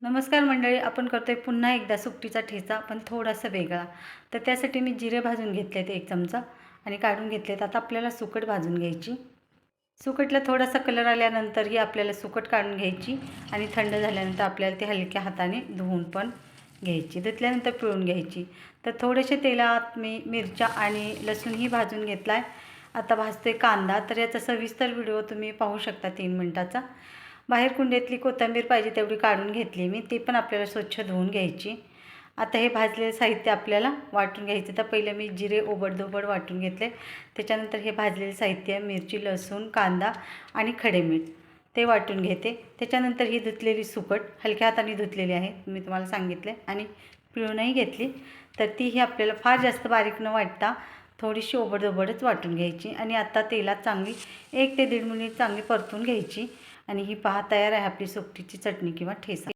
नमस्कार मंडळी, आपण करतोय पुन्हा एकदा सुकटीचा ठेचा, पण थोडासा वेगळा. तर त्यासाठी मी जिरे भाजून घेतलेत 1 चमचा आणि काढून घेतलेत. आता आपल्याला सुकट भाजून घ्यायची. सुकटला थोडासा कलर आल्यानंतर ही आपल्याला सुकट काढून घ्यायची आणि थंड झाल्यानंतर आपल्याला ती हलक्या हाताने धुवून पण घ्यायची. धुतल्यानंतर पिळून घ्यायची. तर थोडेसे तेलात मी मिरच्या आणि लसूणही भाजून घेतला आहे. आता भाजतोय कांदा. तर याचा सविस्तर व्हिडिओ तुम्ही पाहू शकता 3 मिनिटाचा. बाहेर कुंड्यातली कोथिंबीर पाहिजे तेवढी काढून घेतली मी, ती पण आपल्याला स्वच्छ धुवून घ्यायची. आता हे भाजलेलं साहित्य आपल्याला वाटून घ्यायचं. तर पहिलं मी जिरे ओबडधोबड वाटून घेतले. त्याच्यानंतर हे भाजलेलं साहित्य मिरची, लसूण, कांदा आणि खडे मीठ ते वाटून घेते. त्याच्यानंतर ही धुतलेली सुकट हलक्या हाताने धुतलेली आहे, मी तुम्हाला सांगितले, आणि पिळूनही घेतली. तर तीही आपल्याला फार जास्त बारीक न वाटता थोडीशी ओबडधोबडच वाटून घ्यायची. आणि आता तेलात चांगली 1 ते 1.5 मिनिट चांगली परतून घ्यायची. आणि ही पहा, तयार आहे आपली सुकटीची चटणी किंवा ठेचा.